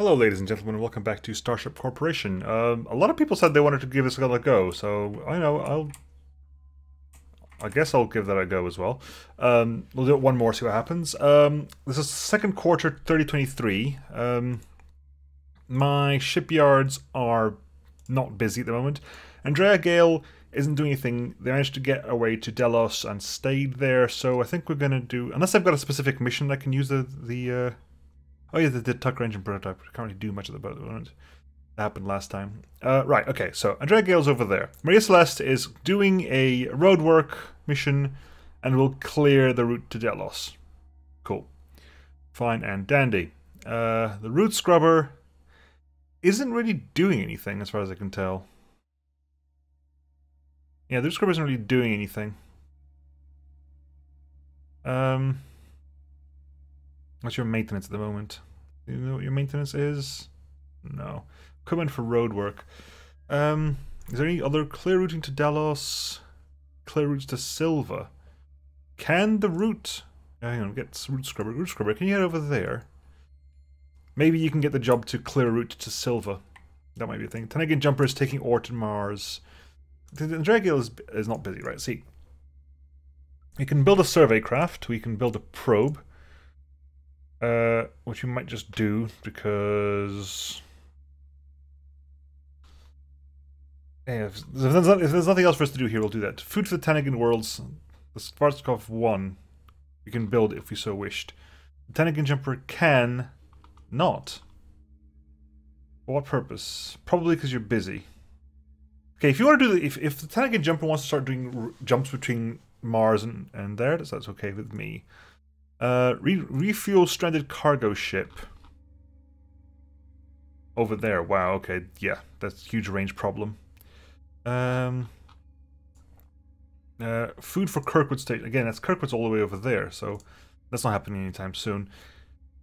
Hello, ladies and gentlemen, and welcome back to Starship Corporation. A lot of people said they wanted to give this a go, so I guess I'll give that a go as well. We'll do it one more, see what happens. This is second quarter 2023. My shipyards are not busy at the moment. Andrea Gale isn't doing anything. They managed to get away to Delos and stayed there, so I think we're gonna do, unless I've got a specific mission that can use oh yeah, the Tucker engine prototype. I can't really do much of the boat at the moment. That happened last time. Right, okay, so Andrea Gale's over there. Maria Celeste is doing a roadwork mission and will clear the route to Delos. Cool. Fine and dandy. The root scrubber isn't really doing anything as far as I can tell. Yeah, the root scrubber isn't really doing anything. What's your maintenance at the moment? Do you know what your maintenance is? No. Equipment for road work. Is there any other clear routing to Delos? Clear routes to Silva? Can the route... hang on, get route scrubber. Route scrubber, can you head over there? Maybe you can get the job to clear a route to Silva. That might be a thing. Tenegan Jumper is taking ore to Mars. The Dragale is not busy, right? See. We can build a survey craft. We can build a probe. Which we might just do because if there's nothing else for us to do here, we'll do that. Food for the Tanagan worlds. The Svartskov 1 we can build if we so wished. The Tanagan jumper can not. For what purpose? Probably because you're busy. Okay, if you want to do if the Tanagan jumper wants to start doing jumps between Mars and there, that's okay with me. Refuel stranded cargo ship. Over there. Wow, okay. Yeah, that's a huge range problem. Food for Kirkwood State. Again, that's Kirkwood's all the way over there, so that's not happening anytime soon.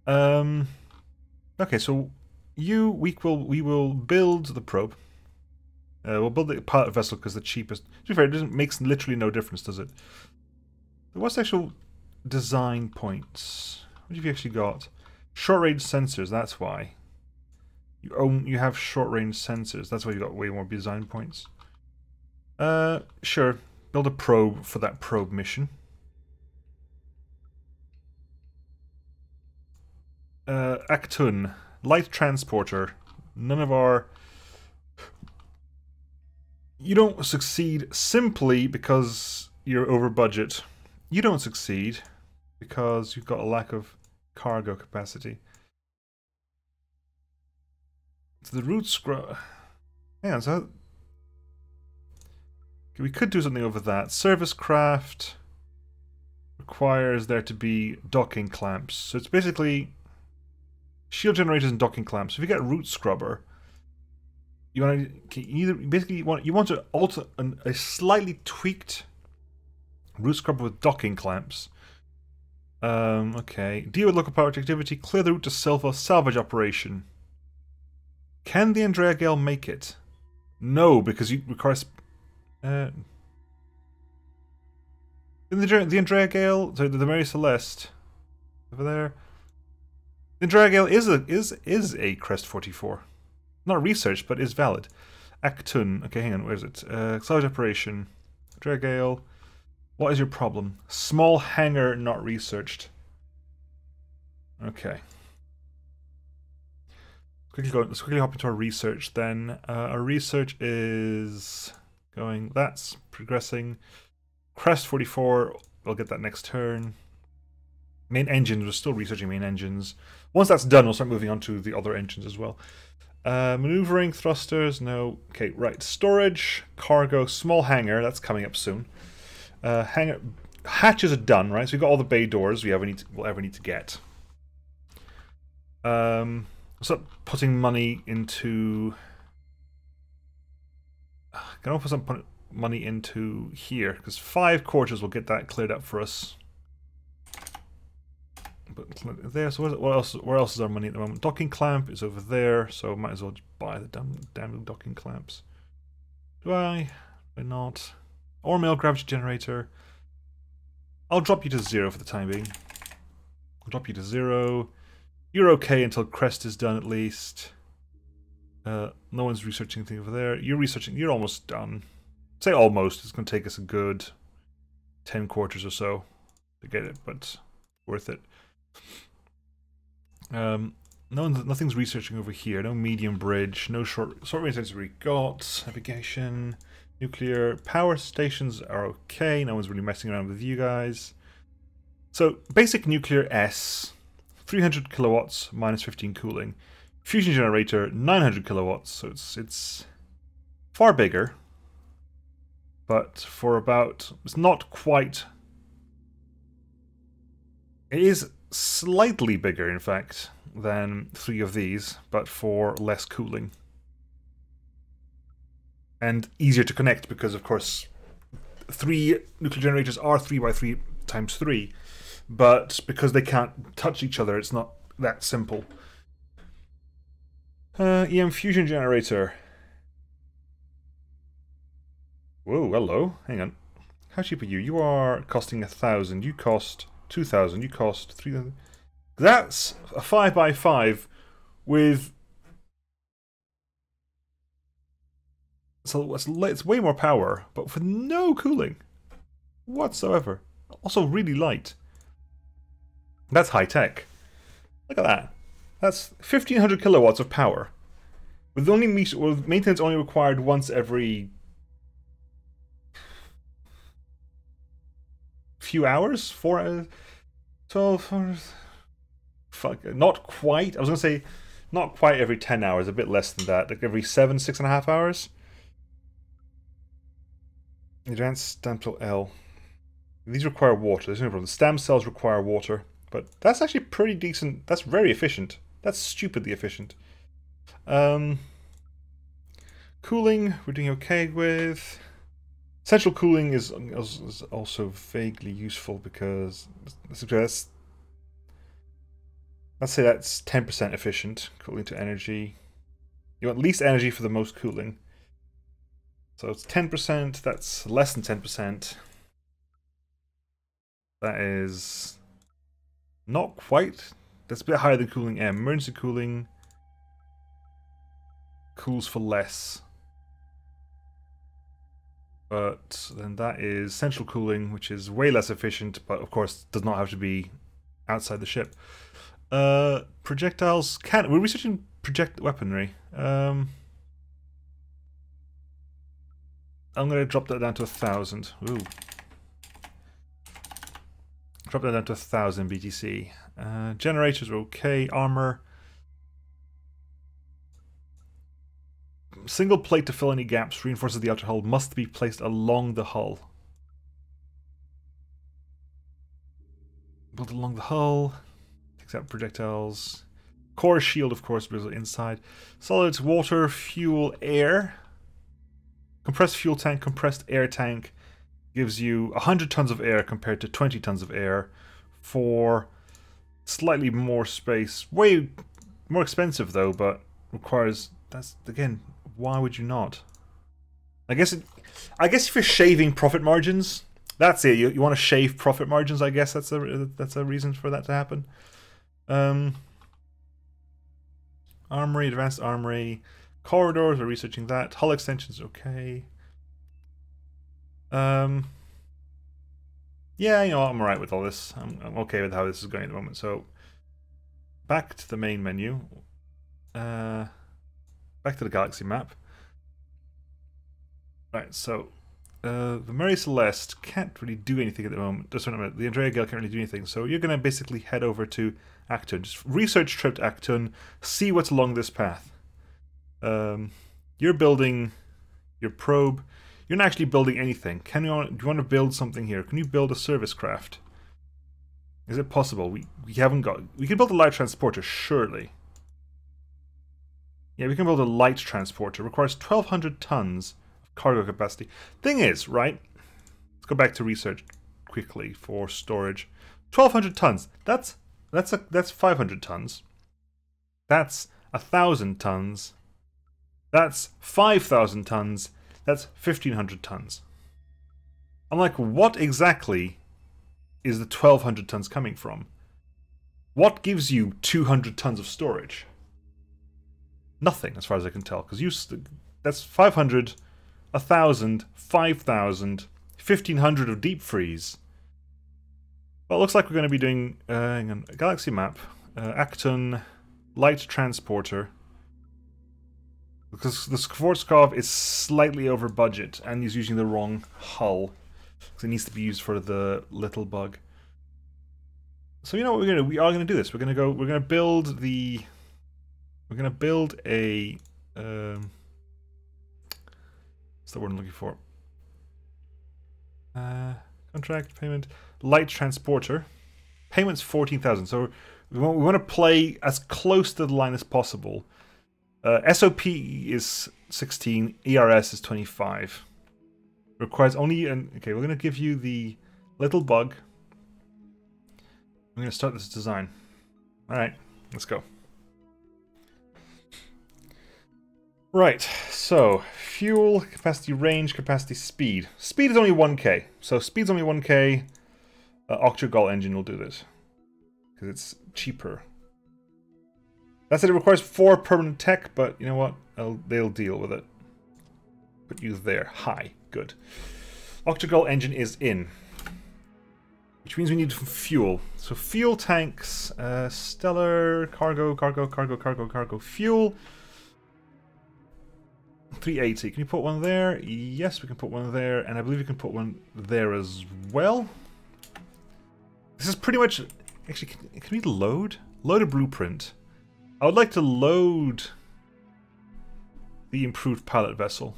Okay, so we will build the probe. We'll build the pilot vessel because the cheapest. To be fair, it makes literally no difference, does it? What's the actual design points? What have you actually got? Short range sensors, that's why. You have short range sensors, that's why you got way more design points. Sure. Build a probe for that probe mission. Actin, light transporter. None of our... You don't succeed simply because you're over budget. You don't succeed because you've got a lack of cargo capacity. So the root scrub... Yeah, so... Okay, we could do something over that. Service craft requires there to be docking clamps. So it's basically shield generators and docking clamps. So if you get a root scrubber, you want to you want to alter a slightly tweaked root scrubber with docking clamps. Okay. Deal with local power activity. Clear the route to Silva. Salvage operation. Can the Andrea Gale make it? No, because you require... the Andrea Gale... Sorry, the Mary Celeste. Over there. The Andrea Gale is a Crest 44. Not researched, but is valid. Actin. Okay, hang on. Where is it? Salvage operation. Andrea Gale. What is your problem? Small hangar not researched. Okay. Let's quickly hop into our research then. Our research is going... That's progressing. Crest 44, we'll get that next turn. Main engines, we're still researching main engines. Once that's done, we'll start moving on to the other engines as well. Maneuvering, thrusters, no. Okay, right. Storage, cargo, small hangar, that's coming up soon. Hangar hatches are done, right? So we've got all the bay doors we'll ever need to get. Start putting money into. Can I put some money into here? Because 5 quarters will get that cleared up for us. But there. So what else? Where else is our money at the moment? Docking clamp is over there, so might as well just buy the damn docking clamps. Do I? Do I not? Ore mill, gravity generator. I'll drop you to 0 for the time being. I'll drop you to 0. You're okay until Crest is done, at least. No one's researching anything over there. You're researching. You're almost done. Say almost. It's going to take us a good 10 quarters or so to get it, but worth it. Nothing's researching over here. No medium bridge. No short range sensors we got. Navigation. Nuclear power stations are okay. No one's really messing around with you guys. So basic nuclear S, 300 kilowatts minus 15 cooling. Fusion generator 900 kilowatts. So it's far bigger, but for about it's not quite. It is slightly bigger, in fact, than 3 of these, but for less cooling. And easier to connect because, of course, 3 nuclear generators are 3 by 3 times 3, but because they can't touch each other, it's not that simple. EM fusion generator. Whoa, hello. Hang on. How cheap are you? You are costing 1,000. You cost 2,000. You cost 3,000. That's a 5 by 5 with. So it's way more power, but with no cooling whatsoever. Also really light. That's high tech. Look at that. That's 1,500 kilowatts of power. With only maintenance only required once every few hours, 4 hours, 12 hours. Fuck, not quite. I was gonna say not quite every 10 hours. A bit less than that. Like every 6.5 hours. Advanced stem cell L. These require water. There's no problem. Stem cells require water, but that's actually pretty decent. That's very efficient. That's stupidly efficient. Cooling, we're doing okay with. Central cooling is also vaguely useful because let's say that's 10% efficient. Cooling to energy. You want least energy for the most cooling. So it's 10%, that's less than 10%. That is not quite. That's a bit higher than cooling M. Emergency cooling cools for less. But then that is central cooling, which is way less efficient, but of course does not have to be outside the ship. Projectiles can. We're researching project weaponry. I'm going to drop that down to 1,000. Ooh. Drop that down to 1,000 BTC. Generators are okay. Armor. Single plate to fill any gaps. Reinforces the outer hull. Must be placed along the hull. Built along the hull. Takes out projectiles. Core shield, of course, because inside. Solids, water, fuel, air. Compressed fuel tank, compressed air tank gives you 100 tons of air compared to 20 tons of air for slightly more space. Way more expensive though, but requires. That's again. Why would you not? I guess if you're shaving profit margins, that's it. You want to shave profit margins. I guess that's a reason for that to happen. Armory, advanced armory. Corridors, we're researching that. Hull extensions, okay. Yeah, you know, I'm alright with all this. I'm okay with how this is going at the moment. So, back to the main menu. Back to the galaxy map. Right, so the Mary Celeste can't really do anything at the moment. Just wait a minute. The Andrea Gale can't really do anything. So you're going to basically head over to Actin. Just research trip to Actin. See what's along this path. You're building your probe. You're not actually building anything. Do you want to build something here? Can you build a service craft? Is it possible? We haven't got. We can build a light transporter, surely. Yeah, we can build a light transporter. It requires 1,200 tons of cargo capacity. Thing is, right? Let's go back to research quickly for storage. 1,200 tons. That's 500 tons. That's 1,000 tons. That's 5,000 tons. That's 1,500 tons. I'm like, what exactly is the 1,200 tons coming from? What gives you 200 tons of storage? Nothing, as far as I can tell, because that's 500, 1,000, 5,000, 1,500 of deep freeze. Well, it looks like we're going to be doing hang on, a galaxy map, Actin, light transporter. Because the Skvorskov is slightly over budget, and he's using the wrong hull. Because it needs to be used for the little bug. So you know what we're gonna do? We are gonna do this. We're gonna build the. We're gonna build a. What's the word I'm looking for? Contract payment, light transporter. Payment's 14,000. So we want to play as close to the line as possible. SOP is 16, ERS is 25. Requires only an... Okay, we're going to give you the little bug. I'm going to start this design. Alright, let's go. Right, so fuel, capacity, range, capacity, speed. Speed is only 1k. So speed's only 1k. Octagal engine will do this. Because it's cheaper. That said, it requires 4 permanent tech, but you know what? They'll deal with it. Put you there. High. Good. Octagal engine is in. Which means we need fuel. So fuel tanks, stellar, cargo, fuel. 380. Can you put one there? Yes, we can put one there, and I believe we can put one there as well. This is pretty much... Actually, can we load? Load a blueprint. I would like to load the improved pilot vessel.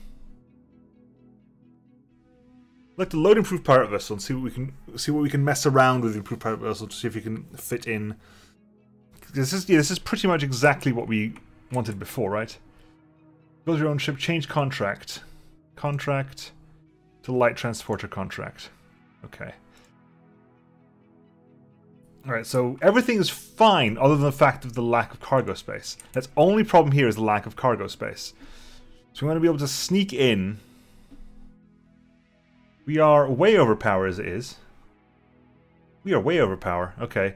I'd like to load improved pilot vessel and see what we can mess around with the improved pilot vessel to see if we can fit in. This is pretty much exactly what we wanted before, right? Build your own ship, change contract. Contract to light transporter contract. Okay. Alright, so everything is fine other than the fact of the lack of cargo space. That's only problem here is the lack of cargo space. So we want to be able to sneak in. We are way overpowered as it is. We are way overpowered. Okay.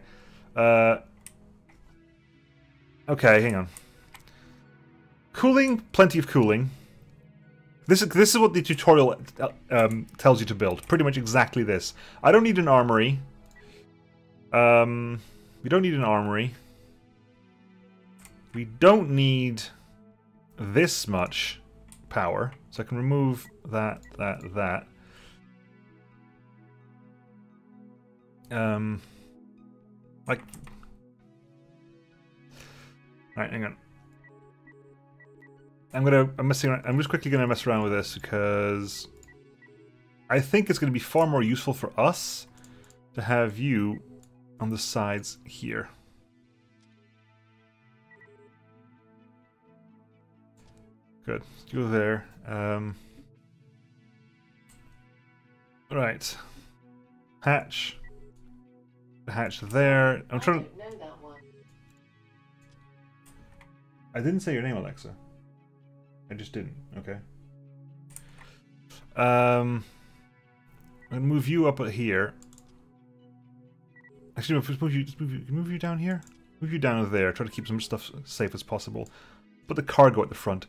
Okay, hang on. Cooling, plenty of cooling. This is what the tutorial tells you to build. Pretty much exactly this. I don't need an armory. We don't need an armory. We don't need this much power. So I can remove that. Like... Alright, hang on. I'm just quickly gonna mess around with this because I think it's gonna be far more useful for us to have you on the sides here. Good. Let's go there. Right. Hatch. The hatch there. I'm trying to... I don't know that one. I didn't say your name, Alexa. I just didn't. Okay. I'm gonna move you up here. Actually, no, move you down here. Move you down there. Try to keep some stuff safe as possible. Put the cargo at the front.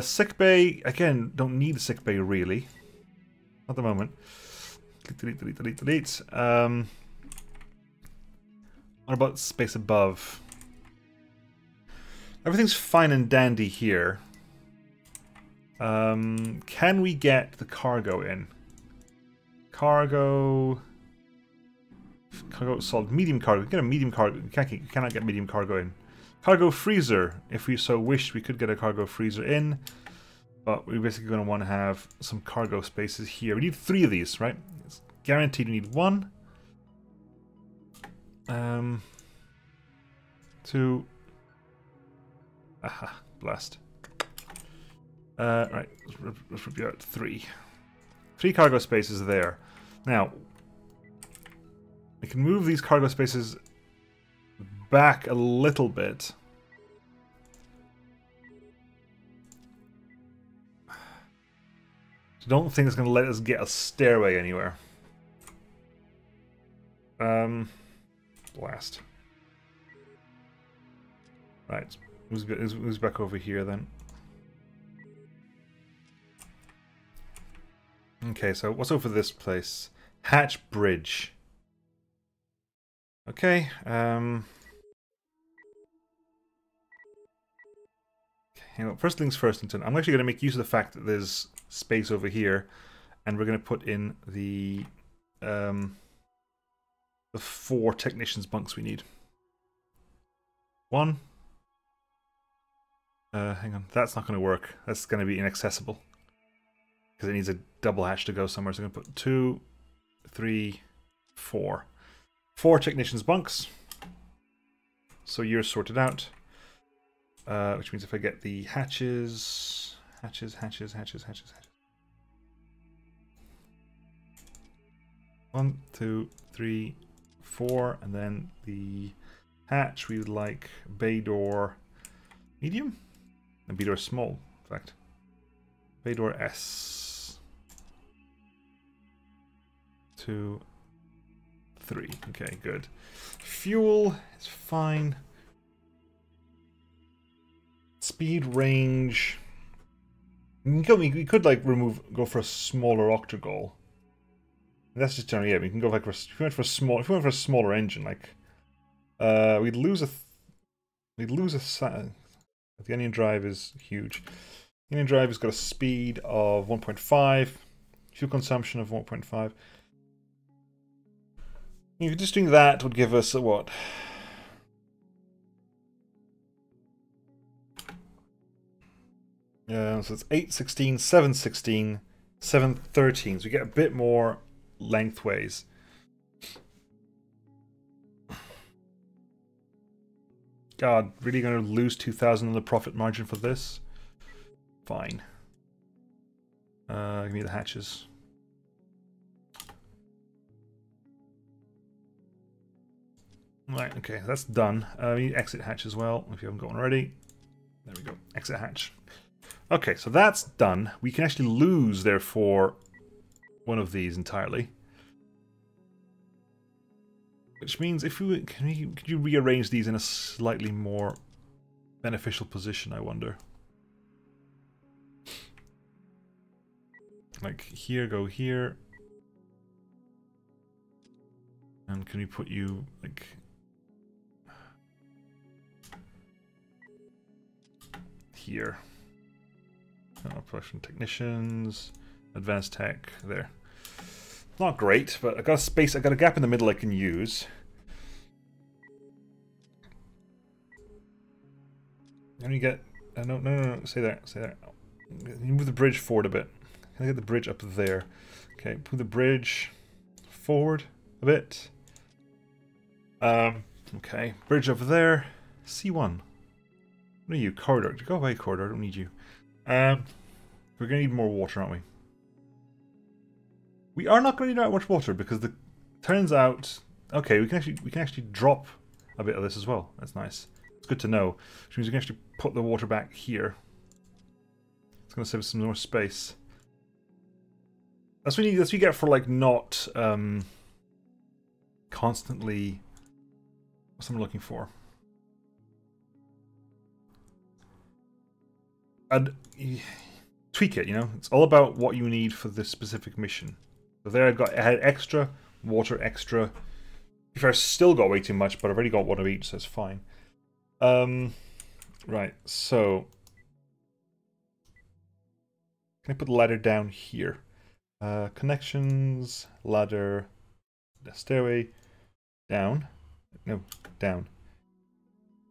Sick bay. Again, don't need the sick bay really. Not at the moment. Delete. What about space above? Everything's fine and dandy here. Can we get the cargo in? Cargo solid. Medium cargo. Get a medium cargo. You cannot get medium cargo in. Cargo freezer. If we so wished, we could get a cargo freezer in. But we're basically going to want to have some cargo spaces here. We need 3 of these, right? It's guaranteed we need 1. 2. Aha, blast. Right, let's rip you out 3. 3 cargo spaces there. Now, we can move these cargo spaces back a little bit. I don't think it's going to let us get a stairway anywhere. Blast. Right, who's back over here then? Okay, so what's over this place? Hatch Bridge. Okay, hang on. First things first, I'm actually going to make use of the fact that there's space over here, and we're going to put in the 4 technicians bunks we need. 1. Hang on, that's not going to work. That's going to be inaccessible because it needs a double hatch to go somewhere. So I'm going to put 2, 3, 4. 4 technicians bunks. So you're sorted out. Which means if I get the hatches. 1, 2, 3, 4, and then the hatch we would like bay door medium and bay door small, in fact. Bay door S. 2, 3. Okay, good. Fuel is fine. Speed, range. We could like go for a smaller octagonal. That's just generally, yeah. We can go like if we went for a smaller engine, like we'd lose a. The engine drive is huge. The engine drive has got a speed of 1.5, fuel consumption of 1.5. If you're just doing that, would give us a what? So it's 816, 716, 713. So we get a bit more lengthways. God, really going to lose 2,000 on the profit margin for this? Fine. Give me the hatches. Right, okay, that's done. We need exit hatch as well, if you haven't got one already. There we go, exit hatch. Okay, so that's done. We can actually lose, therefore, one of these entirely. Which means if we could you rearrange these in a slightly more beneficial position, I wonder. Like here, go here. And can we put you like here? Production technicians, advanced tech, there. Not great, but I got a space, I got a gap in the middle I can use. And you get, no, stay there. You move the bridge forward a bit. Can I get the bridge up there? Okay, move the bridge forward a bit. Okay, bridge over there. C1. What are you? Corridor. Go away, corridor. I don't need you. We're gonna need more water, aren't we? We are not gonna need that much water because the turns out okay, we can actually drop a bit of this as well. That's nice. It's good to know. Which means we can actually put the water back here. It's gonna save us some more space. That's what you get for like not constantly what's I'm looking for. And tweak it, you know. It's all about what you need for this specific mission. So there I had extra water, extra. If I still got way too much, but I've already got one of each, so it's fine. Right. So can I put the ladder down here? Connections, ladder, stairway, down. No, down.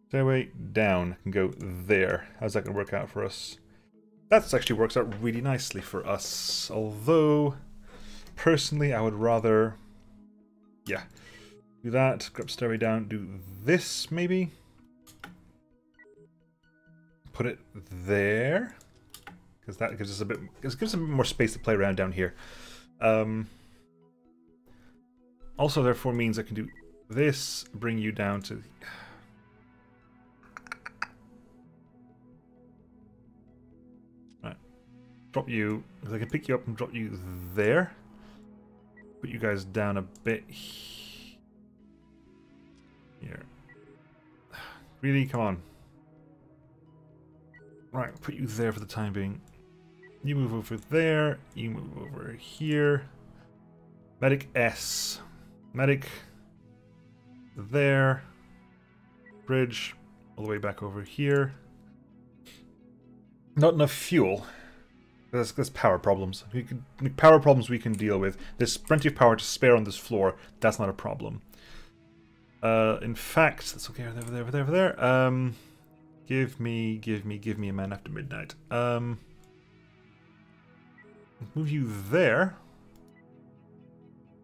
Stairway, down. Can go there. How's that going to work out for us? That actually works out really nicely for us. Although, personally, I would rather... Yeah. Do that. Go up stairway down. Do this, maybe? Put it there. Because that gives us a bit... It gives us a bit more space to play around down here. Also, therefore, means I can do this. Bring you down to... Drop you, because I can pick you up and drop you there. Put you guys down a bit here. Really? Come on. Right, put you there for the time being. You move over there. You move over here. Medic S. Medic there. Bridge all the way back over here. Not enough fuel. There's power problems. Power problems we can deal with. There's plenty of power to spare on this floor. That's not a problem. In fact, that's okay. Over there. Give me a man after midnight. Move you there.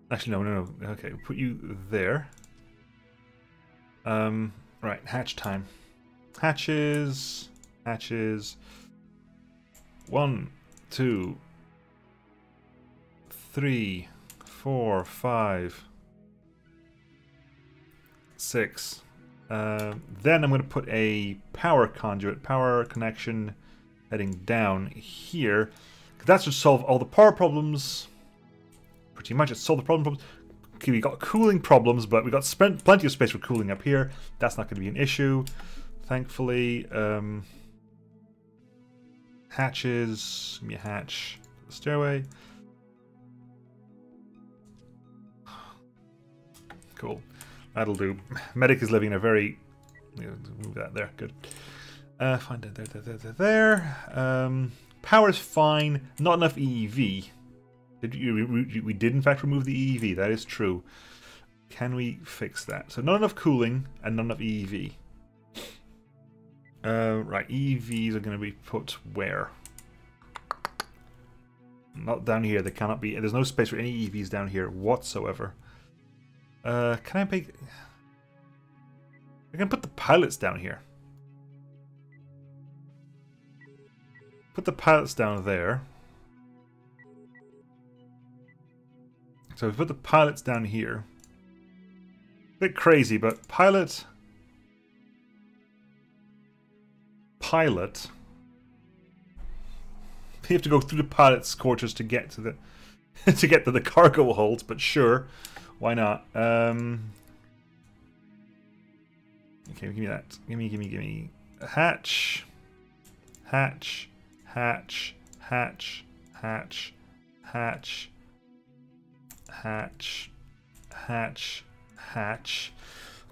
Actually, no. Okay, put you there. Right, hatch time. Hatches. 1, 2, 3, 4, 5, 6. Then I'm going to put a power conduit, power connection heading down here. That should solve all the power problems. Pretty much, it's solved the problems. Okay, we got cooling problems, but we got plenty of space for cooling up here. That's not going to be an issue, thankfully. Hatches. Give me a hatch. The stairway. Cool. That'll do. Medic is living in a very... Move that there. Good. Fine. There. Power's fine. Not enough EEV. We did in fact remove the EEV. That is true. Can we fix that? So not enough cooling and not enough EEV. Right, EVs are going to be put where? Not down here. They cannot be. There's no space for any EVs down here whatsoever. Can I make... I can put the pilots down here. Put the pilots down there. So we put the pilots down here. Bit crazy, but pilot... You have to go through the pilot's quarters to get to the the cargo holds, but sure, why not? Okay, give me that. Give me hatch.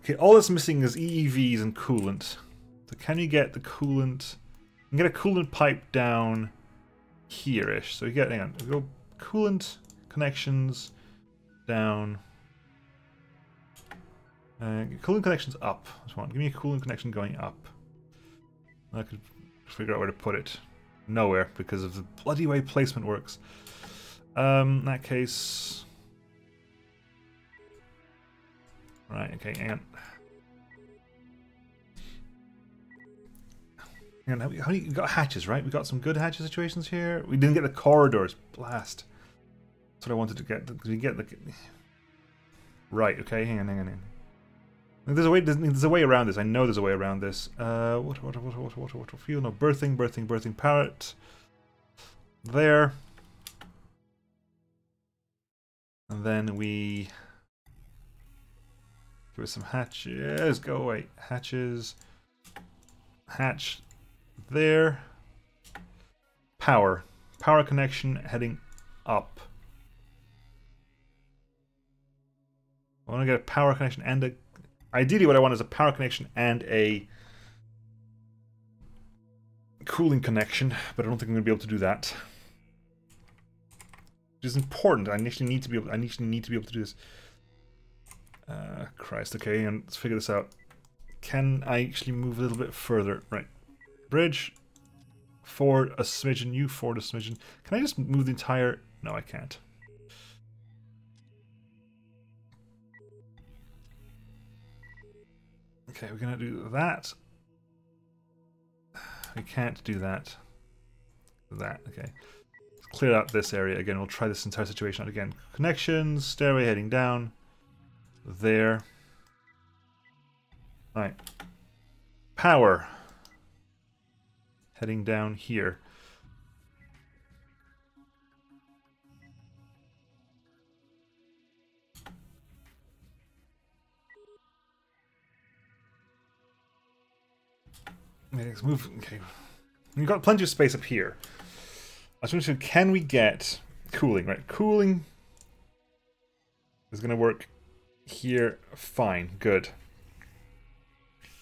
Okay, all that's missing is EEVs and coolant. So can you get the coolant? You can get a coolant pipe down here-ish. So you get, hang on, we go coolant connections down. Coolant connections up. That's one. Give me a coolant connection going up. I could figure out where to put it. Nowhere, because of the bloody way placement works. In that case... Right, okay, hang on. Hang on, we got hatches, right? We got some good hatches situations here. We didn't get the corridors. Blast. That's what I wanted to get. Did we get the... Right, okay, hang on. There's a way around this. I know there's a way around this. What fuel? No, berthing parrot. There. And then we... Give us some hatches. Go away. Hatches. Hatch. There. Power connection heading up. I want to get a power connection and a... Ideally what I want is a power connection and a cooling connection, but I don't think I'm going to be able to do that. Which is important. I initially need to be able to do this. Christ, okay, and let's figure this out. Can I actually move a little bit further? Right. Bridge. Forward a smidgen. You forward a smidgen. Can I just move the entire... No, I can't. Okay, we're going to do that. We can't do that. That, okay. Let's clear out this area again. We'll try this entire situation out again. Connections, stairway heading down. There. Right. Power. Heading down here. Okay, let's move. Okay. We've got plenty of space up here. I was wondering, can we get cooling? Right, cooling is going to work here. Fine, good.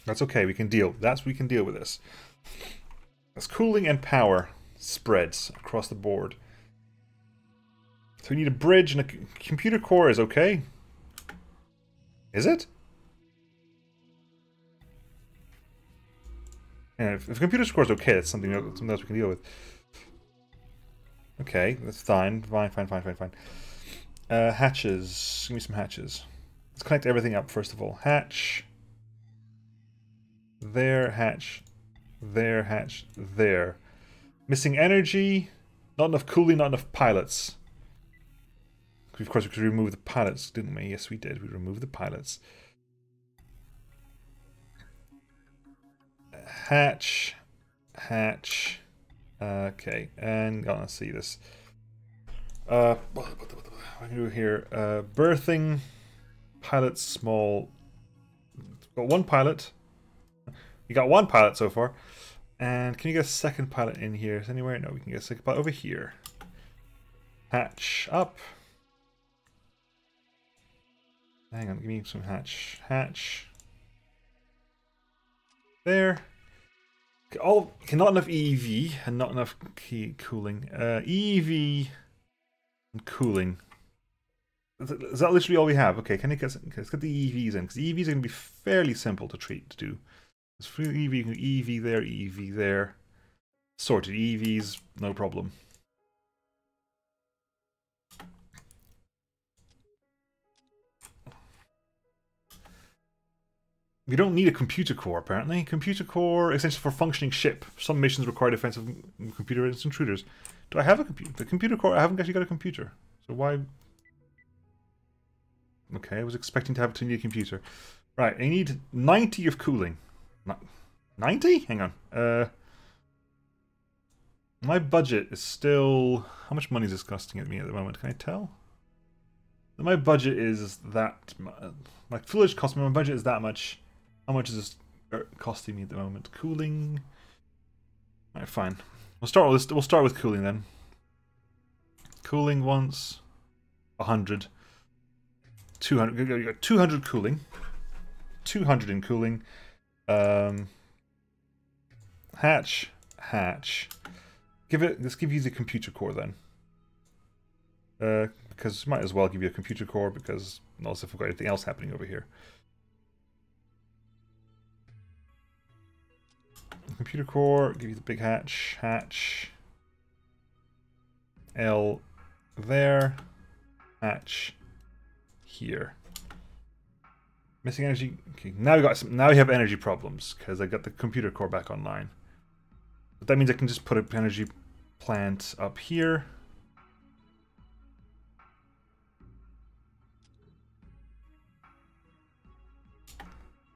That's okay. We can deal. We can deal with this. That's cooling and power spreads across the board. So we need a bridge and a computer core is okay. Is it? Yeah, if computer core is okay, that's something else we can deal with. Okay, that's fine. Fine. Hatches. Give me some hatches. Let's connect everything up first of all. Hatch. There, hatch. There, hatch. There. Missing energy. Not enough cooling, not enough pilots. Of course, we could remove the pilots, didn't we? Yes, we did. We removed the pilots. Hatch. Hatch. Okay, and let's see this. What can we do here? Berthing. Pilots, small. Got one pilot. We got one pilot so far. And can you get a second pilot in here? Is anywhere? No, we can get a second pilot over here. Hatch up. Hang on, give me some hatch. Hatch. There. Oh, okay, not enough EV and not enough cooling. EV and cooling. Is that literally all we have? Okay, can you get? Okay, let's get the EVs in because the EVs are going to be fairly simple to do. There's free EV there, EV there. Sorted EVs, no problem. We don't need a computer core, apparently. Computer core, essential for functioning ship. Some missions require defensive computer intruders. Do I have a computer? The computer core, I haven't actually got a computer. So why? Okay, I was expecting to have a computer. Right, I need 90 of cooling. 90? Hang on. My budget is still... How much money is this costing at me at the moment? Can I tell? My budget is that... My fuselage cost me, my budget is that much. How much is this costing me at the moment? Cooling... Alright, fine. We'll start with this. We'll start with cooling then. Cooling once... 100. 200. You got 200 cooling. 200 in cooling. Hatch. Let's give you the computer core then. Because might as well give you a computer core because also if we've got anything else happening over here. Computer core, give you the big hatch. L there. Hatch here. Missing energy. Okay, now we have energy problems because I got the computer core back online. But that means I can just put an energy plant up here.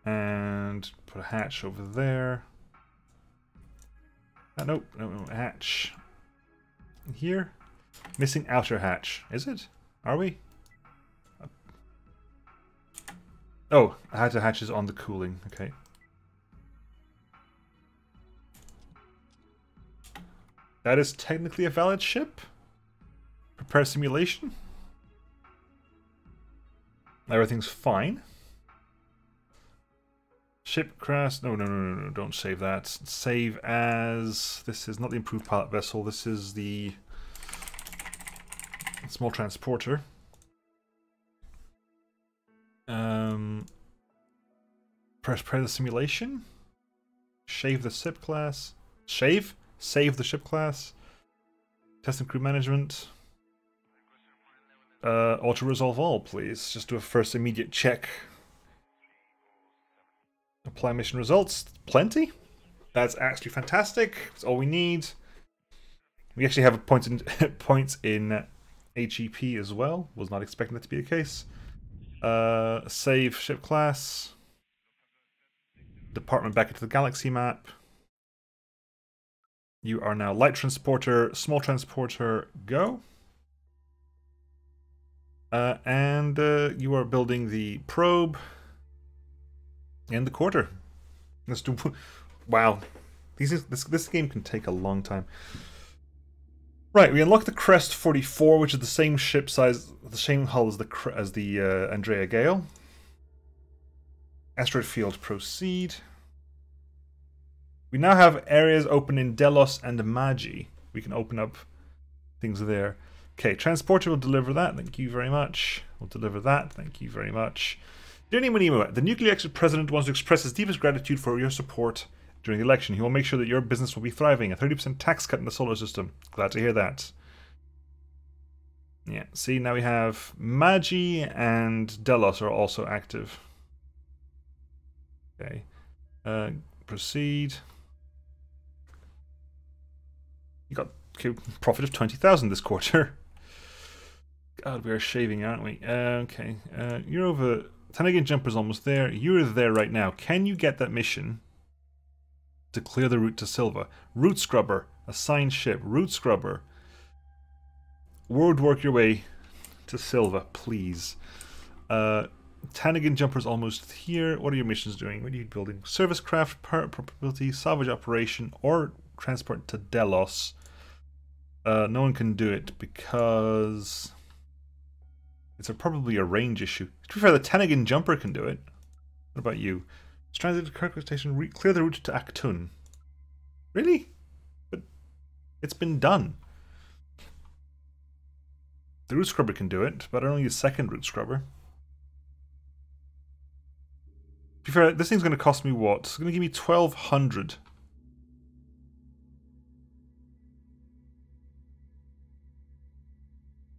And put a hatch over there. Nope, no, hatch here. Missing outer hatch. Is it? Are we? Oh, outer hatch is on the cooling. Okay. That is technically a valid ship. Prepare simulation. Everything's fine. Ship crash. No, don't save that. Save as... This is not the improved pilot vessel. This is the small transporter. Prepare the simulation. Save the ship class. Save the ship class. Test and crew management. Auto resolve all, please. Just do a first immediate check. Apply mission results. Plenty. That's actually fantastic. That's all we need. We actually have points in HEP as well. Was not expecting that to be the case. Save ship class. Department back into the galaxy map. You are now light transporter, small transporter, go. And you are building the probe and the quarter. Let's do... Wow. This game can take a long time. Right, we unlock the Crest 44, which is the same ship size, the same hull as the Andrea Gale. Asteroid field, proceed. We now have areas open in Delos and Magi. We can open up things there. Okay, transporter will deliver that. Thank you very much. We'll deliver that. Thank you very much. Dear Nemo, the nuclear exit president wants to express his deepest gratitude for your support during the election. He will make sure that your business will be thriving. A 30% tax cut in the solar system. Glad to hear that. Yeah, see, now we have Magi and Delos are also active. Okay. Proceed. You got profit of 20,000 this quarter. God, we are shaving, aren't we? Okay. You're over. Tanagan Jumper's almost there. You're there right now. Can you get that mission to clear the route to Silva? Route Scrubber. Assigned ship. Route Scrubber. Word work your way to Silva, please. Tanagan Jumper's almost here. What are your missions doing? What are you building? Service craft, probability, salvage operation, or transport to Delos. No one can do it because it's probably a range issue. To be fair, the Tanagan Jumper can do it. What about you? Stranded at Kirkwood Station, clear the route to Actin. Really? But it's been done. The route scrubber can do it, but I don't need a second route scrubber. To be fair, this thing's going to cost me what? It's going to give me 1,200.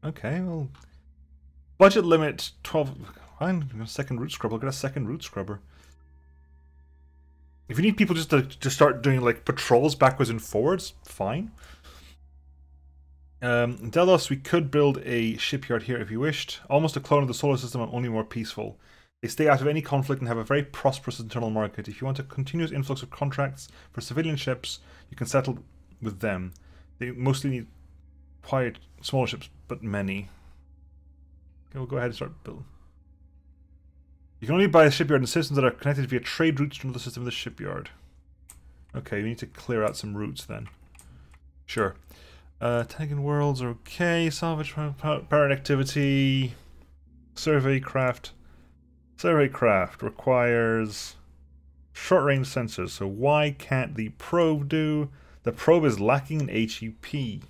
Okay, well, budget limit 12. Fine, a second route scrubber. I'll get a second route scrubber. If you need people just to start doing like patrols backwards and forwards, fine. Delos, we could build a shipyard here if you wished. Almost a clone of the solar system and only more peaceful. They stay out of any conflict and have a very prosperous internal market. If you want a continuous influx of contracts for civilian ships, you can settle with them. They mostly need quiet, smaller ships, but many. Okay, we'll go ahead and start building. You can only buy a shipyard in systems that are connected via trade routes from the system of the shipyard. Okay, we need to clear out some routes then. Sure. Tagging worlds are okay. Salvage pirate activity. Survey craft. Survey craft requires short range sensors. So why can't the probe do? The probe is lacking in HEP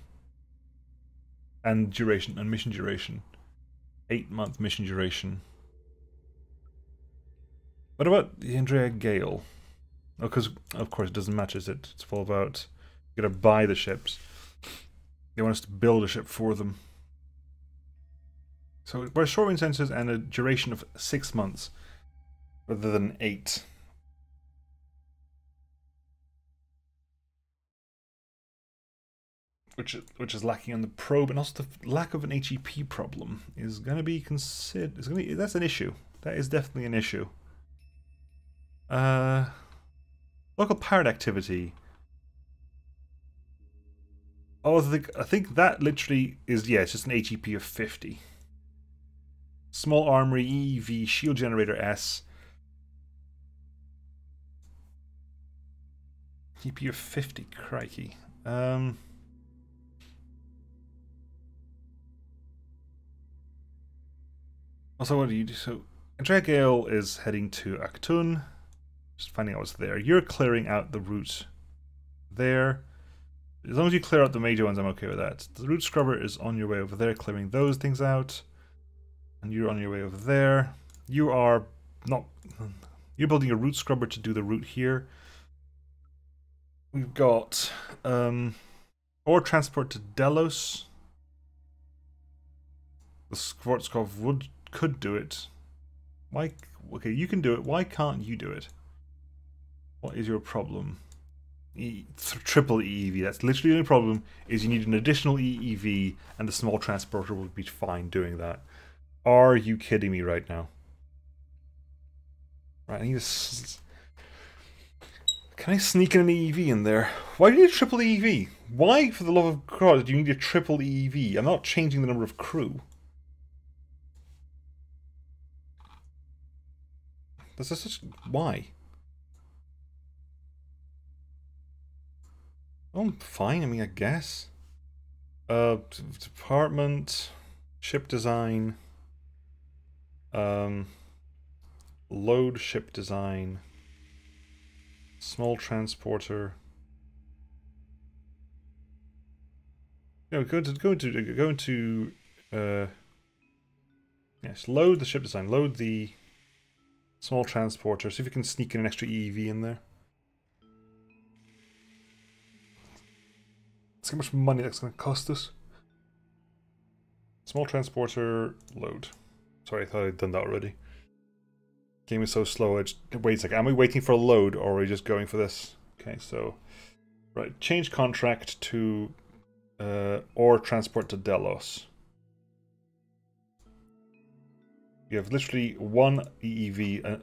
and duration and mission duration. 8-month mission duration. What about the Andrea Gale? Oh, because of course it doesn't match, is it? It's all about you gotta buy the ships. They want us to build a ship for them. So we're short range sensors and a duration of 6 months rather than 8. Which is lacking on the probe, and also the lack of an HEP problem is going to be considered. That's an issue. That is definitely an issue. Local pirate activity. Oh, I think that literally is, yeah, it's just an HEP of 50. Small armory, EEV, shield generator S. HEP of 50, crikey. Also, what do you do? So, Andrea Gale is heading to Actin. Just finding out what's there. You're clearing out the route there. As long as you clear out the major ones, I'm okay with that. The route scrubber is on your way over there, clearing those things out. And you're on your way over there. You are not... You're building a route scrubber to do the route here. We've got... ore transport to Delos. The Schwarzkopf could do it. Why? Okay, you can do it. Why can't you do it? What is your problem? Triple EEV. That's literally the only problem. Is you need an additional EEV, and the small transporter will be fine doing that. Are you kidding me right now? Right, I need to. Can I sneak in an EEV in there? Why do you need a triple EEV? Why, for the love of God, do you need a triple EEV? I'm not changing the number of crew. This is such... Why? Oh, fine. I mean, I guess. Department, ship design, load ship design, small transporter. No, go into yes, load the ship design, load the small transporter. See if we can sneak in an extra EEV in there. Let's see how much money that's going to cost us. Small transporter, load. Sorry, I thought I'd done that already. Game is so slow. Wait a second. Am we waiting for a load or are we just going for this? Okay, so right, change contract to or transport to Delos. We have literally one EEV.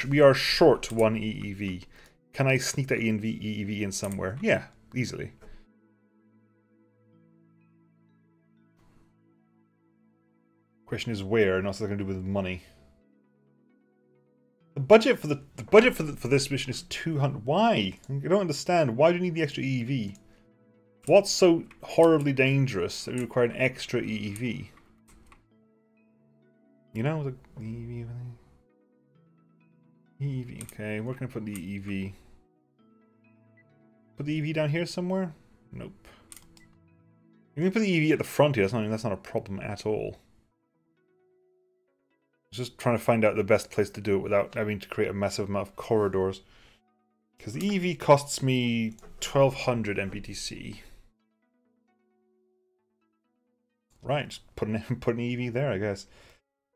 We are short one EEV. Can I sneak that EEV in somewhere? Yeah, easily. Question is where, and what's that going to do with money? The budget for this mission is 200. Why? I don't understand. Why do you need the extra EEV? What's so horribly dangerous that we require an extra EEV? You know, the EEV. EEV. Okay, where can I put the EEV? Put the EEV down here somewhere? Nope. You can put the EEV at the front here. That's not a problem at all. Just trying to find out the best place to do it without having to create a massive amount of corridors. Because the EV costs me 1200 MBTC. Right, put an EV there, I guess.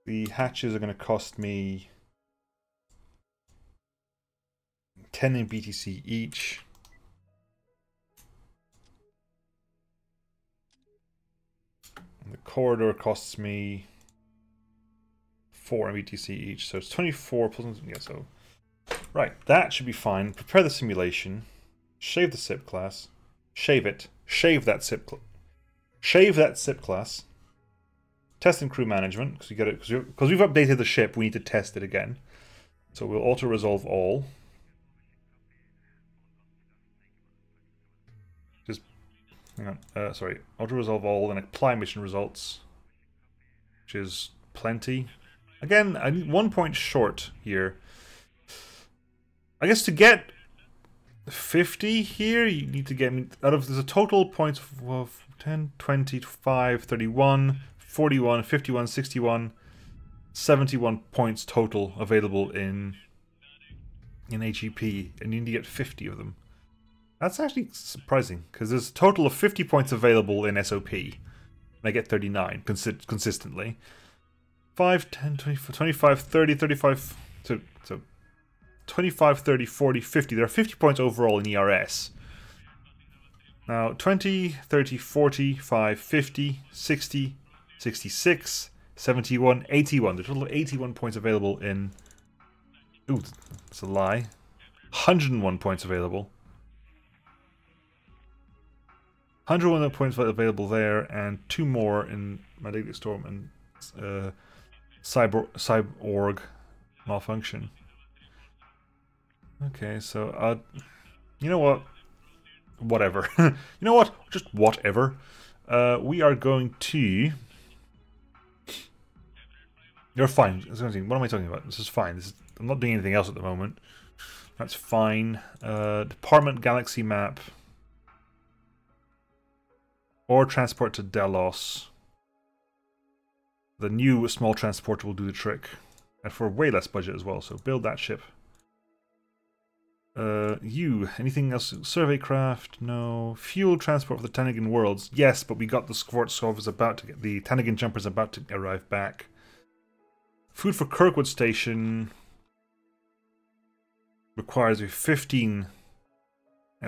The hatches are going to cost me 10 MBTC each. And the corridor costs me 4 MBTC each, so it's 24 plus, yeah, so right, that should be fine. Prepare the simulation, shave the SIP class, shave that SIP class, test and crew management, because we've updated the ship, we need to test it again. So we'll auto resolve all. Just hang on, sorry, auto resolve all and apply mission results, which is plenty. Again, I need 1 point short here. I guess to get 50 here, you need to get me out of, there's a total points of 10, 25, 31, 41, 51, 61, 71 points total available in HEP, and you need to get 50 of them. That's actually surprising, because there's a total of 50 points available in SOP, and I get 39 consistently. 5, 10, 20, 25, 30, 35, so 25, 30, 40, 50. There are 50 points overall in ERS. Now, 20, 30, 45, 50, 60, 66, 71, 81. There's a total of 81 points available in... Ooh, that's a lie. 101 points available. 101 points available there, and 2 more in Magnetic Storm and Cyborg Malfunction. Okay, so you know what? Whatever. You know what? Just whatever. We are going to. You're fine. What am I talking about? This is fine. I'm not doing anything else at the moment. That's fine. Department Galaxy map. Or transport to Delos. The new small transporter will do the trick. And for way less budget as well, so build that ship. Anything else? Survey craft? No. Fuel transport for the Tanagan worlds? Yes, but we got the Skvortsov is about to get, the Tanagan jumper is about to arrive back. Food for Kirkwood Station requires a 15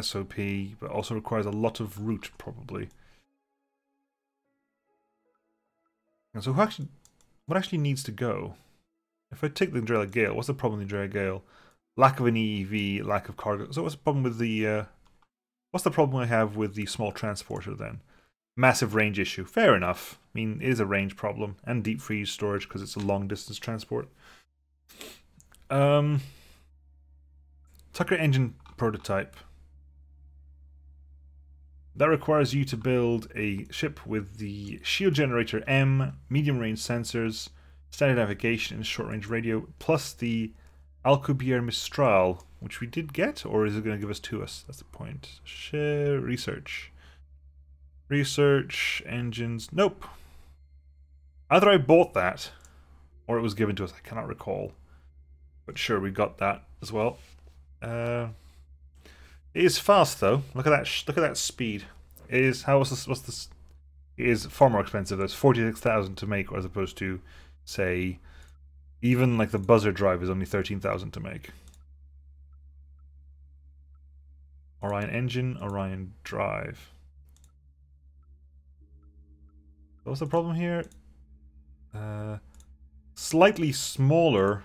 SOP, but also requires a lot of route, probably. And so what actually needs to go? If I take the Andrella Gale, what's the problem with the Andrella Gale? Lack of an EEV, lack of cargo. So what's the problem with the what's the problem I have with the small transporter then? Massive range issue. Fair enough. I mean, it is a range problem and deep freeze storage because it's a long distance transport. Tucker engine prototype. That requires you to build a ship with the shield generator M, medium range sensors, standard navigation, and short range radio, plus the Alcubierre Mistral, which we did get, or is it going to give us to us? That's the point. Share research. Research, engines. Nope. Either I bought that, or it was given to us. I cannot recall. But sure, we got that as well. It is fast though. Look at that! Look at that speed. It is how what's this? It is far more expensive. There's 46,000 to make, as opposed to, say, even like the buzzer drive is only 13,000 to make. Orion engine, Orion drive. What's the problem here? Slightly smaller,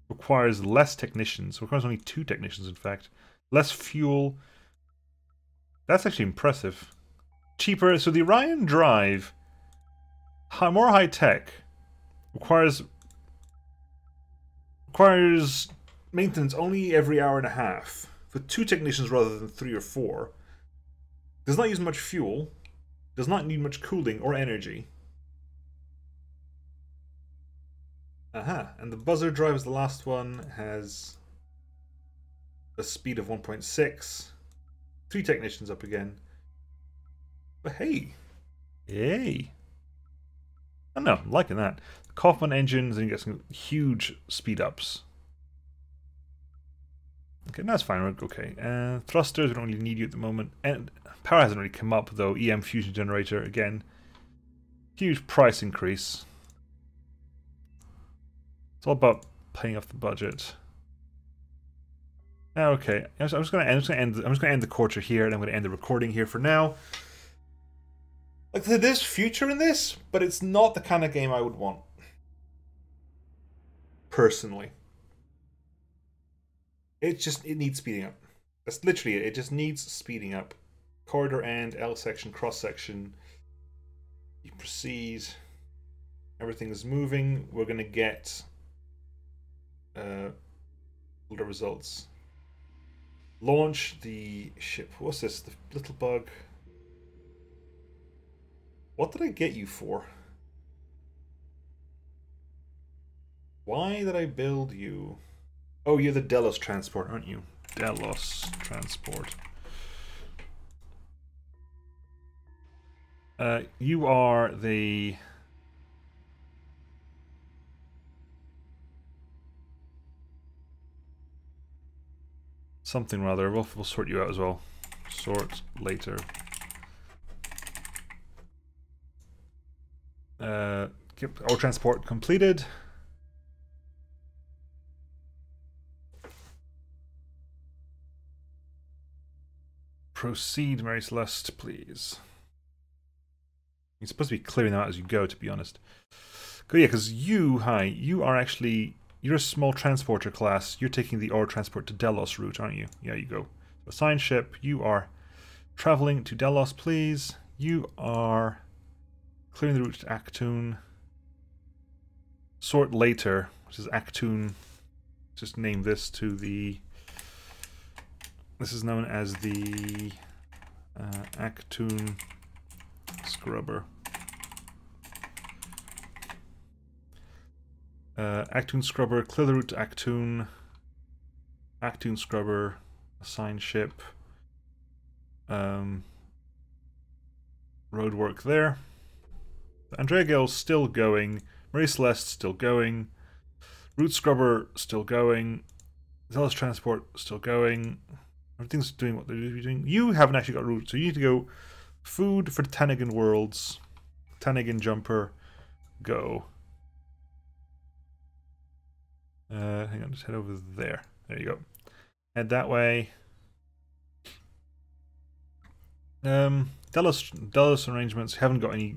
requires less technicians. Requires only 2 technicians, in fact. Less fuel. That's actually impressive. Cheaper. So the Orion drive, more high tech, requires maintenance only every hour and a half for 2 technicians rather than 3 or 4. Does not use much fuel. Does not need much cooling or energy. Aha, and the buzzer drive is the last one, has a speed of 1.6. 3 technicians up again. But hey! Hey! I don't know, I'm liking that. Kaufman engines, and you get some huge speed ups. Okay, that's fine, okay. Thrusters, we don't really need you at the moment. And power hasn't really come up though. EM fusion generator, again. Huge price increase. It's all about paying off the budget. Okay, I'm just gonna end the quarter here, and I'm gonna end the recording here for now. Like, there's future in this, but it's not the kind of game I would want. Personally. It needs speeding up. That's literally it. It just needs speeding up. Corridor end, L section, cross section. You proceed. Everything is moving. We're gonna get older results. Launch the ship. What's this? The little bug. What did I get you for? Why did I build you? Oh, you're the Delos transport, aren't you? Delos transport. You are the... something rather. We'll sort you out as well. Sort later. All transport completed. Proceed, Mary Celeste, please. You're supposed to be clearing them out as you go, to be honest. Yeah, because you are actually... You're a small transporter class. You're taking the ore transport to Delos route, aren't you? Yeah, you go. So assign ship. You are traveling to Delos, please. You are clearing the route to Actin. Sort later, which is Actin. Just name this to the... This is known as the Actin scrubber. Actin scrubber, clear the route to Actin. Actin scrubber, assign ship. Road work there. Andrea Gale's still going. Marie Celeste still going. Route scrubber still going. Zealous transport still going. Everything's doing what they're doing. You haven't actually got route, so you need to go food for the Tanagan worlds. Tanagan jumper, go. Hang on, just head over there. There you go. Head that way. Delos arrangements haven't got any.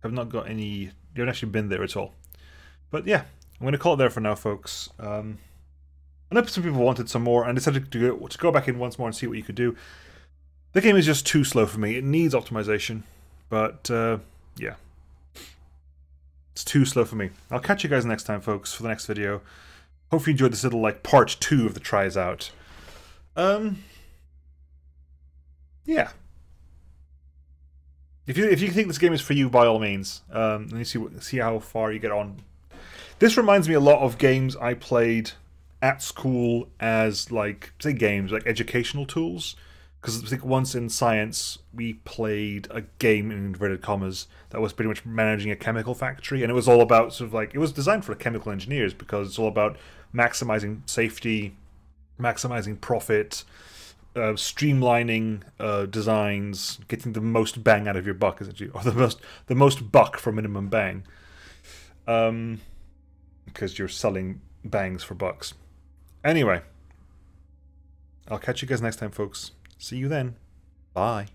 Have not got any. You haven't actually been there at all. But yeah, I'm going to call it there for now, folks. I know some people wanted some more, and decided to go back in once more and see what you could do. The game is just too slow for me. It needs optimization, but yeah, it's too slow for me. I'll catch you guys next time, folks, for the next video. Hopefully you enjoyed this little like part 2 of the tries out. Yeah. If you think this game is for you, by all means, let me see how far you get on. This reminds me a lot of games I played at school as, like, say games, like educational tools. Because I think once in science, we played a game, in inverted commas, that was pretty much managing a chemical factory. And it was all about sort of like, it was designed for chemical engineers because it's all about maximizing safety, maximizing profit, streamlining designs, getting the most bang out of your buck, essentially, or the most buck for minimum bang. Because you're selling bangs for bucks. Anyway, I'll catch you guys next time, folks. See you then. Bye.